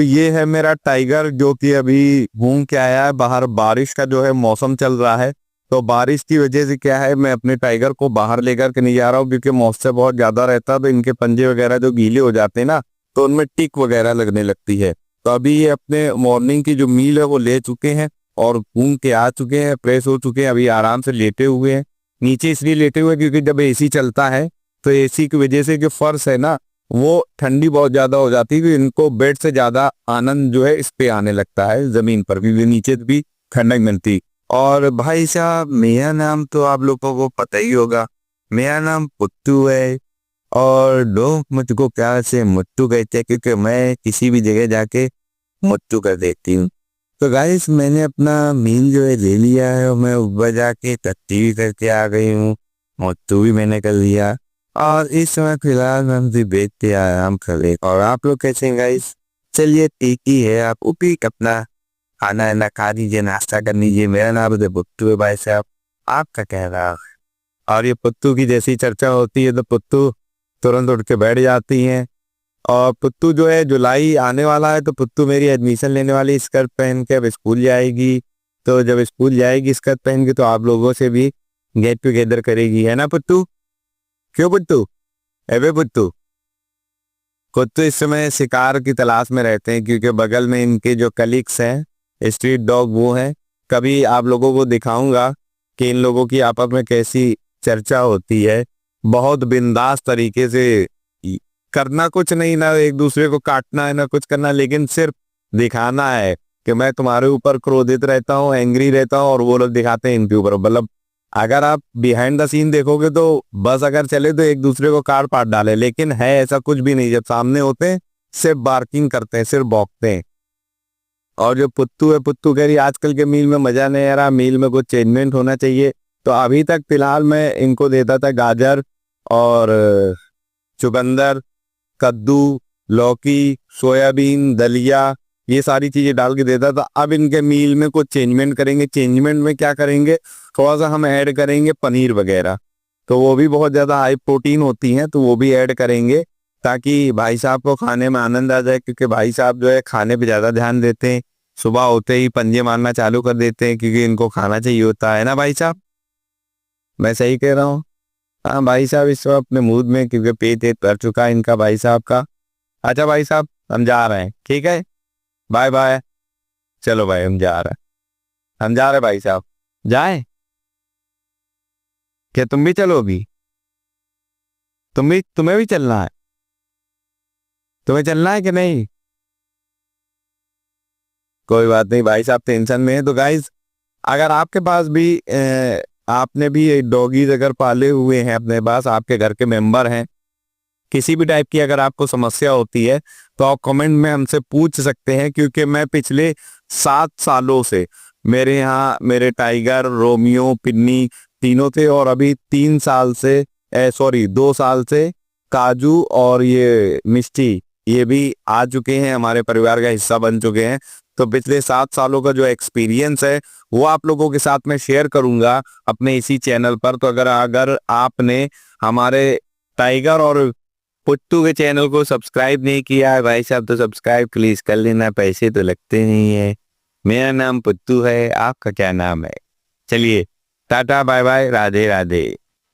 तो ये है मेरा टाइगर जो कि अभी घूम के आया है बाहर। बारिश का जो है मौसम चल रहा है, तो बारिश की वजह से क्या है, मैं अपने टाइगर को बाहर लेकर के नहीं जा रहा हूँ क्योंकि मॉइस्चर बहुत ज्यादा रहता है, तो इनके पंजे वगैरह जो गीले हो जाते हैं ना, तो उनमें टिक वगैरह लगने लगती है। तो अभी ये अपने मॉर्निंग की जो मील है वो ले चुके हैं और घूम के आ चुके हैं, फ्रेश हो चुके हैं, अभी आराम से लेटे हुए हैं। नीचे इसलिए लेटे हुए हैं क्योंकि जब एसी चलता है तो एसी की वजह से जो फर्श है ना वो ठंडी बहुत ज्यादा हो जाती है, कि इनको बेड से ज्यादा आनंद जो है इस पे आने लगता है, जमीन पर भी नीचे भी ठंडक मिलती। और भाई साहब मेरा नाम तो आप लोगों को पता ही होगा, मेरा नाम पुत्तू है। और लोग मुझको प्यार से मुट्टू कहते हैं क्योंकि मैं किसी भी जगह जाके मुट्टू कर देती हूँ। तो गाइस मैंने अपना मील जो है ले लिया है और मैं ऊपर जाके टट्टी भी करके आ गई हूँ, मुट्टू भी मैंने कर लिया। और इस समय फिलहाल मैं मुझे बेड पे आराम कर रही। और आप लोग कैसे हैं गाइस? चलिए ठीक ही है, आप ऊपी अपना खाना है ना खा लीजिए, नाश्ता कर लीजिए। मेरा नाम तो पुत्तू है भाई साहब, आपका कह रहा है। और ये पुत्तू की जैसी चर्चा होती है तो पुत्तू तुरंत उठ के बैठ जाती हैं। और पुत्तू जो है जुलाई आने वाला है, तो पुत्तू मेरी एडमिशन लेने वाली, स्कर्ट पहन के अब स्कूल जाएगी। तो जब स्कूल जाएगी स्कर्ट पहन के तो आप लोगों से भी गेट टुगेदर करेगी, है ना पुत्तू? क्यों पुत्तू? एवे पुत्तू, कुत्ते इस समय शिकार की तलाश में रहते हैं क्योंकि बगल में इनके जो कलीग्स हैं स्ट्रीट डॉग वो हैं। कभी आप लोगों को दिखाऊंगा कि इन लोगों की आपस में कैसी चर्चा होती है, बहुत बिंदास तरीके से। करना कुछ नहीं, ना एक दूसरे को काटना है ना कुछ करना, लेकिन सिर्फ दिखाना है कि मैं तुम्हारे ऊपर क्रोधित रहता हूँ, एंग्री रहता हूँ, और वो लोग दिखाते हैं इनके ऊपर। मतलब अगर आप बिहाइंड द सीन देखोगे तो बस अगर चले तो एक दूसरे को काट पाट डाले, लेकिन है ऐसा कुछ भी नहीं। जब सामने होते हैं सिर्फ बार्किंग करते हैं, सिर्फ भौंकते हैं। और जो पुत्तू है, पुत्तू कह रही आजकल के मील में मजा नहीं आ रहा, मील में कुछ चेंजमेंट होना चाहिए। तो अभी तक फिलहाल मैं इनको देता था गाजर और चुकंदर, कद्दू, लौकी, सोयाबीन, दलिया, ये सारी चीजें डाल के देता था। अब इनके मील में कुछ चेंजमेंट करेंगे। चेंजमेंट में क्या करेंगे, थोड़ा सा हम ऐड करेंगे पनीर वगैरह, तो वो भी बहुत ज्यादा हाई प्रोटीन होती हैं, तो वो भी ऐड करेंगे ताकि भाई साहब को खाने में आनंद आ जाए। क्योंकि भाई साहब जो है खाने पे ज्यादा ध्यान देते हैं, सुबह होते ही पंजे मारना चालू कर देते हैं क्योंकि इनको खाना चाहिए होता है ना भाई साहब? मैं सही कह रहा हूँ? हाँ भाई साहब इस वक्त अपने मूड में, क्योंकि पेट वेट भर चुका है इनका भाई साहब का। अच्छा भाई साहब हम जा रहे हैं, ठीक है, बाय बाय। चलो भाई हम जा रहे हैं, हम जा रहे हैं भाई साहब। जाए क्या? तुम भी चलोगी? तुम्हें भी चलना है? तुम्हें चलना है कि नहीं? कोई बात नहीं भाई साहब, टेंशन में है। तो गाइज अगर आपके पास भी आपने भी डॉगीज अगर पाले हुए हैं अपने पास, आपके घर के मेंबर हैं, किसी भी टाइप की अगर आपको समस्या होती है तो आप कमेंट में हमसे पूछ सकते हैं। क्योंकि मैं पिछले 7 सालों से मेरे यहाँ मेरे टाइगर, रोमियो, पिन्नी तीनों थे, और अभी 3 साल से 2 साल से काजू और ये मिष्टी ये भी आ चुके हैं, हमारे परिवार का हिस्सा बन चुके हैं। तो पिछले 7 सालों का जो एक्सपीरियंस है वो आप लोगों के साथ में शेयर करूंगा अपने इसी चैनल पर। तो अगर अगर आपने हमारे टाइगर और पुत्तू के चैनल को सब्सक्राइब नहीं किया है भाई साहब, तो सब्सक्राइब प्लीज कर लेना, पैसे तो लगते नहीं है। मेरा नाम पुत्तू है, आपका क्या नाम है? चलिए tata bye bye, Radhe Radhe.